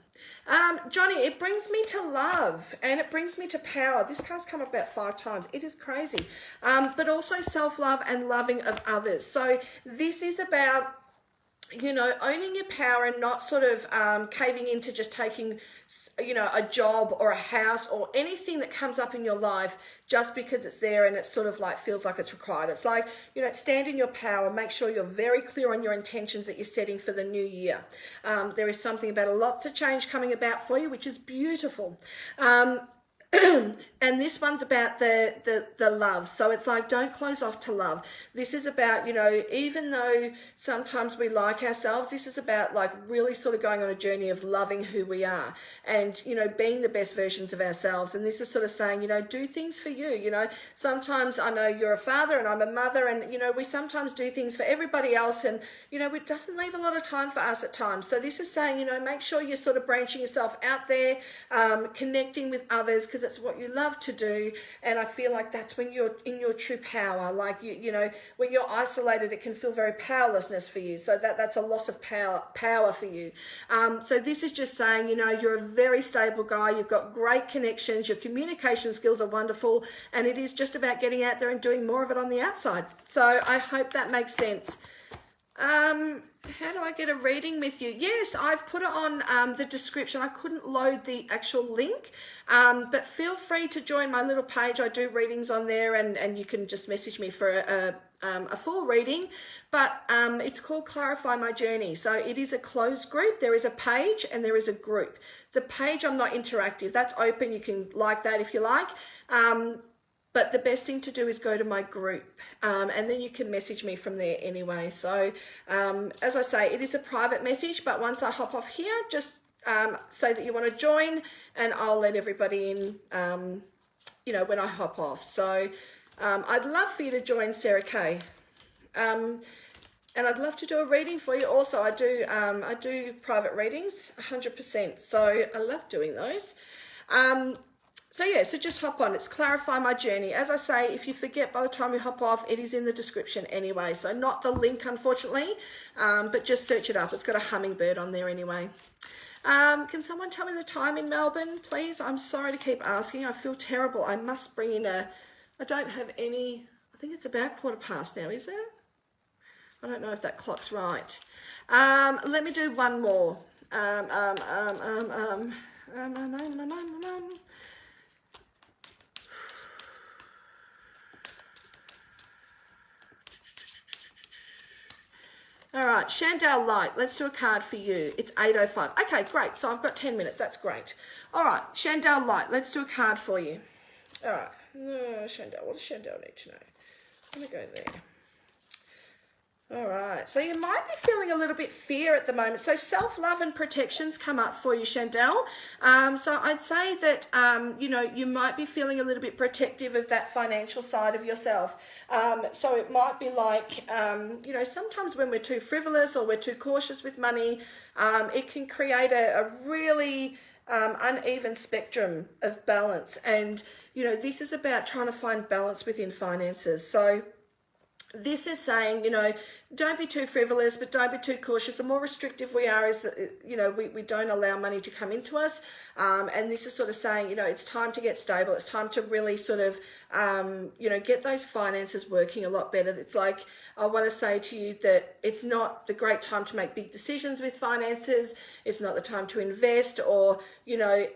Johnny, it brings me to love and it brings me to power. This card's come up about 5 times. It is crazy. But also self-love and loving of others. So this is about, you know, owning your power and not sort of caving into just taking, you know, a job or a house or anything that comes up in your life just because it's there and it sort of like feels like it's required. It's like, you know, stand in your power, make sure you're very clear on your intentions that you're setting for the new year. There is something about lots of change coming about for you, which is beautiful. And this one's about the love. So it's like, don't close off to love. This is about, you know, even though sometimes we like ourselves, this is about like really sort of going on a journey of loving who we are and, you know, being the best versions of ourselves. And this is sort of saying, you know, do things for you. You know, sometimes I know you're a father and I'm a mother and, you know, we sometimes do things for everybody else and, you know, it doesn't leave a lot of time for us at times. So this is saying, you know, make sure you're sort of branching yourself out there, connecting with others because it's what you love to do. And I feel like that's when you're in your true power. Like you know, when you're isolated, it can feel very powerlessness for you. So that's a loss of power for you. So this is just saying, you know, you're a very stable guy. You've got great connections. Your communication skills are wonderful, and it is just about getting out there and doing more of it on the outside. So I hope that makes sense. How do I get a reading with you? Yes, I've put it on the description. I couldn't load the actual link, but feel free to join my little page. I do readings on there, and you can just message me for a full reading. But it's called Clarify My Journey. So it is a closed group. There is a page and there is a group. The page, I'm not interactive. That's open. You can like that if you like. But the best thing to do is go to my group and then you can message me from there anyway. So as I say, it is a private message, but once I hop off here, just say that you want to join and I'll let everybody in, you know, when I hop off. So I'd love for you to join, Sarah Kay. And I'd love to do a reading for you also. I do private readings 100%. So I love doing those. So yeah, so just hop on. It's Clarify My Journey. As I say, if you forget by the time you hop off, it is in the description anyway. So not the link, unfortunately, but just search it up. It's got a hummingbird on there anyway. Can someone tell me the time in Melbourne, please? I'm sorry to keep asking. I feel terrible. I must bring in I don't have any, I think it's about 15:15 now, is it? I don't know if that clock's right. Let me do one more. All right, Chandel Light, let's do a card for you. It's 8:05. Okay, great. So I've got 10 minutes. That's great. All right, Chandel Light, let's do a card for you. All right. Chandel, what does Chandel need to know? Let me go there. All right, so you might be feeling a little bit fear at the moment. So self-love and protections come up for you, Chandel. So I'd say that, you know, you might be feeling a little bit protective of that financial side of yourself. So it might be like, you know, sometimes when we're too frivolous or we're too cautious with money, it can create a really uneven spectrum of balance. And, you know, this is about trying to find balance within finances. So this is saying, you know, don't be too frivolous, but don't be too cautious. The more restrictive we are is that, you know, we don't allow money to come into us. And this is sort of saying, you know, it's time to get stable. It's time to really sort of, you know, get those finances working a lot better. It's like, I want to say to you that it's not the great time to make big decisions with finances. It's not the time to invest, or, you know,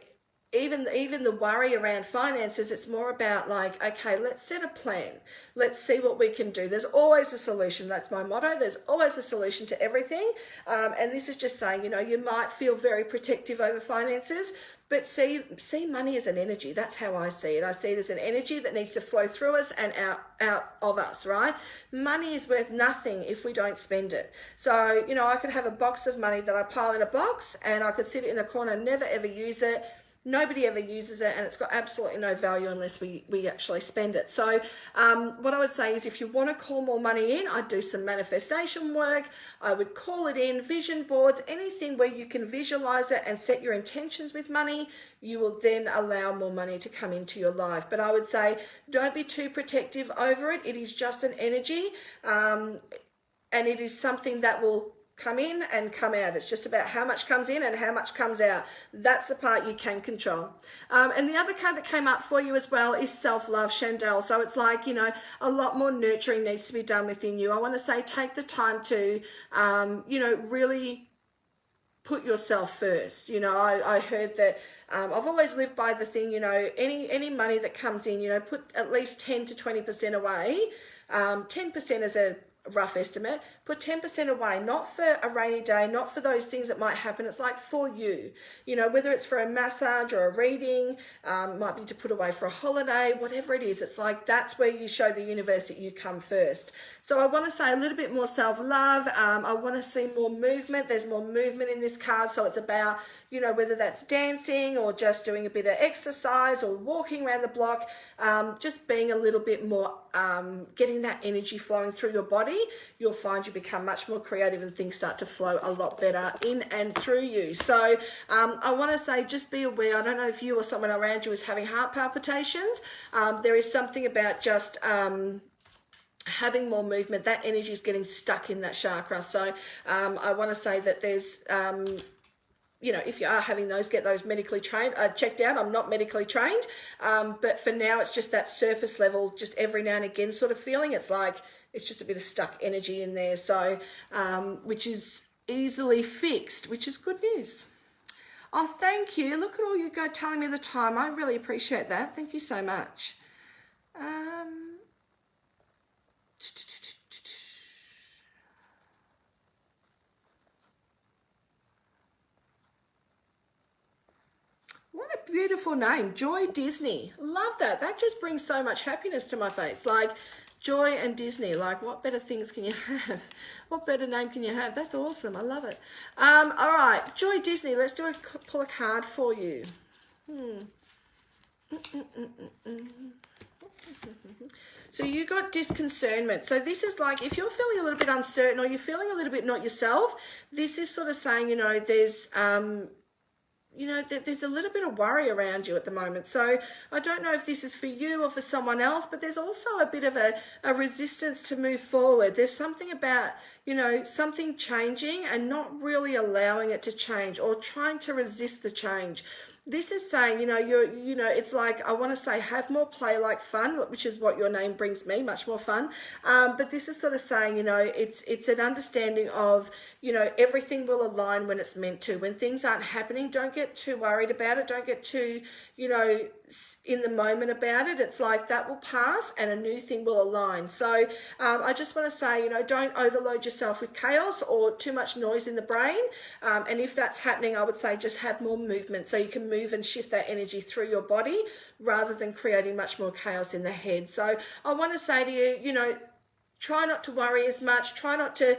even the worry around finances. It's more about like, okay, let's set a plan. Let's see what we can do. There's always a solution. That's my motto. There's always a solution to everything. And this is just saying, you know, you might feel very protective over finances, but see money as an energy. That's how I see it. I see it as an energy that needs to flow through us and out of us, right? Money is worth nothing if we don't spend it. So, you know, I could have a box of money that I pile in a box, and I could sit it in a corner and never ever use it. Nobody ever uses it, and it's got absolutely no value unless we actually spend it. So what I would say is, if you want to call more money in, I'd do some manifestation work. I would call it in, vision boards, anything where you can visualize it and set your intentions with money. You will then allow more money to come into your life. But I would say, don't be too protective over it. It is just an energy, and it is something that will come in and come out. It's just about how much comes in and how much comes out. That's the part you can control. And the other card that came up for you as well is self-love, Chandel. So it's like, you know, a lot more nurturing needs to be done within you. I want to say, take the time to, you know, really put yourself first. You know, I heard that, I've always lived by the thing, you know, any money that comes in, you know, put at least 10 to 20% away. 10% is a rough estimate. Put 10% away, not for a rainy day, not for those things that might happen. It's like for you, you know, whether it's for a massage or a reading, might be to put away for a holiday, whatever it is. It's like, that's where you show the universe that you come first. So I want to say a little bit more self-love. I want to see more movement. There's more movement in this card. So it's about, you know, whether that's dancing or just doing a bit of exercise or walking around the block, just being a little bit more, getting that energy flowing through your body. You'll find you become much more creative and things start to flow a lot better in and through you. So I want to say, just be aware. I don't know if you or someone around you is having heart palpitations. There is something about just having more movement. That energy is getting stuck in that chakra. So I want to say that there's you know, if you are having those, get those medically trained, checked out. I'm not medically trained, but for now it's just that surface level, just every now and again sort of feeling. It's like, it's just a bit of stuck energy in there. So, which is easily fixed, which is good news. Oh, thank you. Look at all you go telling me the time. I really appreciate that. Thank you so much. What a beautiful name, Joy Disney. Love that. That just brings so much happiness to my face. Like, Joy and Disney, like, what better things can you have? What better name can you have? That's awesome. I love it. All right, Joy Disney, let's pull a card for you. So you got disconcernment. So this is like, if you're feeling a little bit uncertain or you're feeling a little bit not yourself, this is sort of saying, you know, there's you know, there's a little bit of worry around you at the moment. So I don't know if this is for you or for someone else, but there's also a bit of a resistance to move forward. There's something about, you know, something changing and not really allowing it to change, or trying to resist the change. This is saying, you know, it's like, I want to say, have more play like fun, which is what your name brings me, much more fun. But this is sort of saying, you know, it's an understanding of, you know, everything will align when it's meant to. When things aren't happening, don't get too worried about it. Don't get too, you know, in the moment about it. It's like, that will pass and a new thing will align. So I just want to say, you know, don't overload yourself with chaos or too much noise in the brain. And if that's happening, I would say just have more movement so you can move and shift that energy through your body rather than creating much more chaos in the head. So I want to say to you, you know, try not to worry as much. Try not to,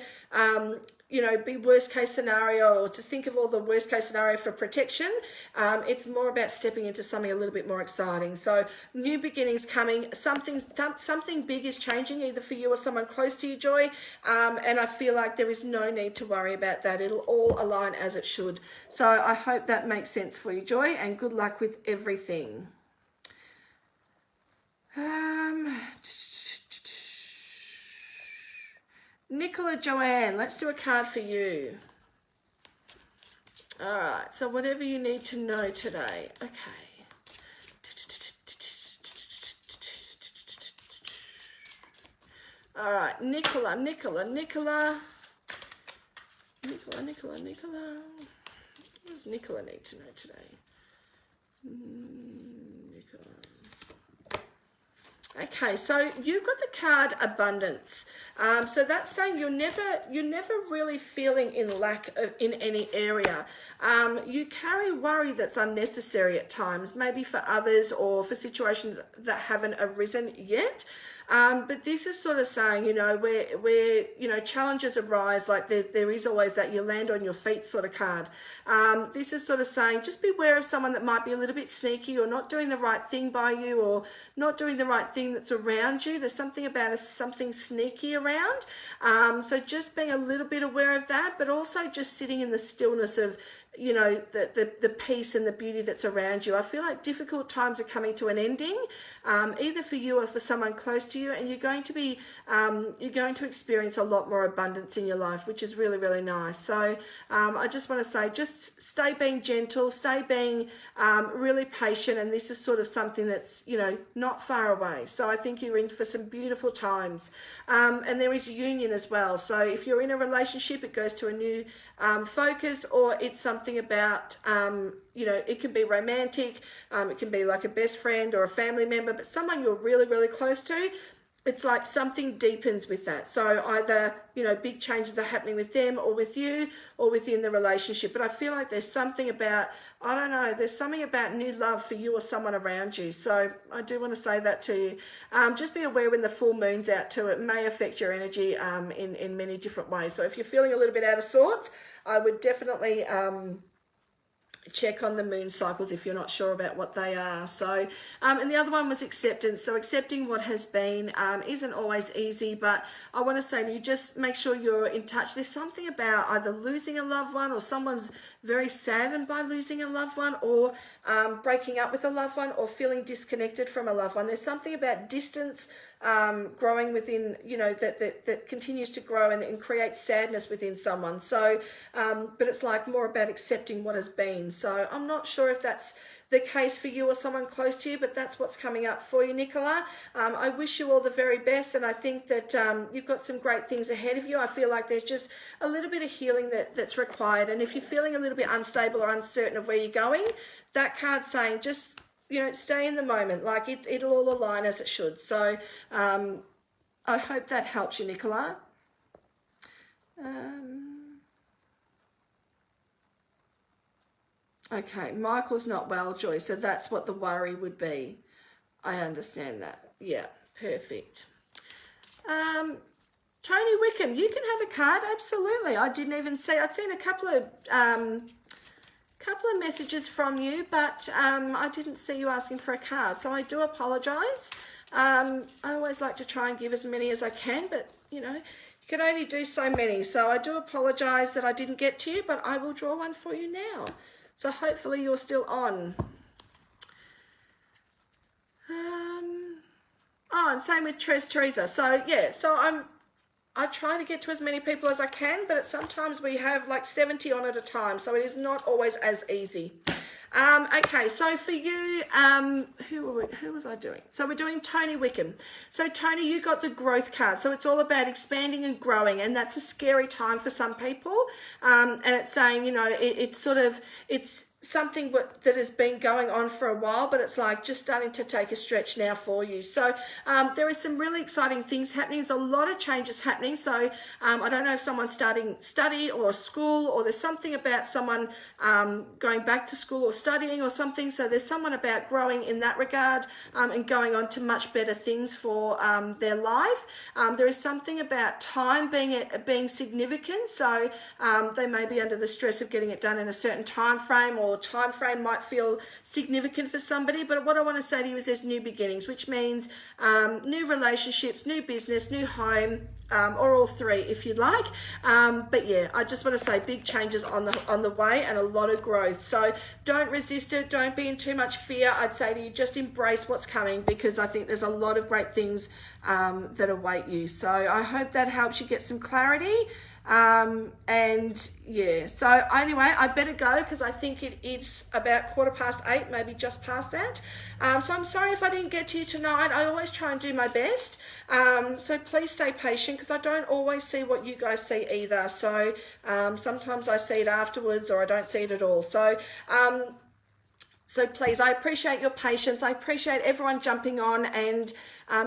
you know, be worst case scenario, or to think of all the worst case scenario for protection. It's more about stepping into something a little bit more exciting. So new beginnings coming, something big is changing, either for you or someone close to you, Joy. And I feel like there is no need to worry about that. It'll all align as it should. So I hope that makes sense for you, Joy, and good luck with everything. Nicola Joanne, let's do a card for you. All right, so whatever you need to know today. Okay. All right, Nicola. What does Nicola need to know today? Nicola. Okay, so you've got the card abundance. So that's saying you're never really feeling in lack of in any area. You carry worry that's unnecessary at times, maybe for others or for situations that haven't arisen yet. But this is sort of saying, you know, where you know, challenges arise, like there is always that you land on your feet sort of card. This is sort of saying just beware of someone that might be a little bit sneaky or not doing the right thing by you or not doing the right thing that's around you. There's something about something sneaky around. So just being a little bit aware of that, but also just sitting in the stillness of, you know, the peace and the beauty that's around you. I feel like difficult times are coming to an ending, either for you or for someone close to you, and you're going to experience a lot more abundance in your life, which is really, really nice. So I just want to say, just stay being gentle, stay being really patient, and this is sort of something that's, you know, not far away. So I think you're in for some beautiful times, and there is union as well. So if you're in a relationship, it goes to a new focus, or it's something about, you know, it can be romantic, it can be like a best friend or a family member, but someone you're really, really close to. It's like something deepens with that. So either, you know, big changes are happening with them or with you or within the relationship. But I feel like there's something about, I don't know, there's something about new love for you or someone around you. So I do want to say that to you. Just be aware when the full moon's out too. It may affect your energy in many different ways. So if you're feeling a little bit out of sorts, I would definitely check on the moon cycles if you're not sure about what they are. So and the other one was acceptance. So accepting what has been isn't always easy, but I want to say to you, just make sure you're in touch. There's something about either losing a loved one, or someone's very saddened by losing a loved one, or breaking up with a loved one, or feeling disconnected from a loved one. There's something about distance growing within, you know, that continues to grow and creates sadness within someone. So but it's like more about accepting what has been. So I'm not sure if that's the case for you or someone close to you, but that's what's coming up for you, Nicola. I wish you all the very best, and I think that you've got some great things ahead of you. I feel like there's just a little bit of healing that's required, and if you're feeling a little bit unstable or uncertain of where you're going, that card's saying just, you know, stay in the moment, like it'll all align as it should. So I hope that helps you, Nicola. Okay, Michael's not well, Joy, so that's what the worry would be. I understand that. Yeah, perfect. Tony Wickham, you can have a card, absolutely. I didn't even see, I'd seen a couple of messages from you, but I didn't see you asking for a card, so I do apologize. I always like to try and give as many as I can, but you know, you can only do so many, so I do apologize that I didn't get to you, but I will draw one for you now. So hopefully you're still on. Oh, and same with Teresa. So yeah, so I try to get to as many people as I can, but sometimes we have like 70 on at a time, so it is not always as easy. Okay, so for you, who was I doing? So we're doing Tony Wickham. So Tony, you got the growth card. So it's all about expanding and growing, and that's a scary time for some people. And it's saying, you know, it's something that has been going on for a while, but it's like just starting to take a stretch now for you. So there is some really exciting things happening. There's a lot of changes happening. So I don't know if someone's starting study or school, or there's something about someone going back to school or studying or something. So there's someone about growing in that regard and going on to much better things for their life. There is something about time being significant. So they may be under the stress of getting it done in a certain time frame, or or time frame might feel significant for somebody, but what I want to say to you is there's new beginnings, which means new relationships, new business, new home, or all three if you'd like. But yeah, I just want to say big changes on the way and a lot of growth. So don't resist it. Don't be in too much fear. I'd say to you, just embrace what's coming, because I think there's a lot of great things that await you. So I hope that helps you get some clarity. And yeah, so anyway, I better go because I think it is about 8:15, maybe just past that. So I'm sorry if I didn't get to you tonight. I always try and do my best. So please stay patient, because I don't always see what you guys see either. So sometimes I see it afterwards, or I don't see it at all. So please, I appreciate your patience. I appreciate everyone jumping on. And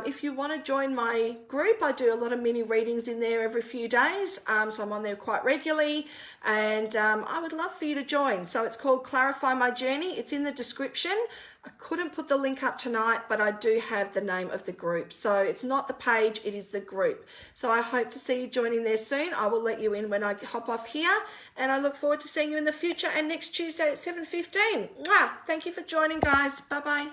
if you want to join my group, I do a lot of mini readings in there every few days. So I'm on there quite regularly, and I would love for you to join. So it's called Clarify My Journey. It's in the description. I couldn't put the link up tonight, but I do have the name of the group. So it's not the page, it is the group. So I hope to see you joining there soon. I will let you in when I hop off here, and I look forward to seeing you in the future and next Tuesday at 7:15. Thank you for joining, guys. Bye-bye.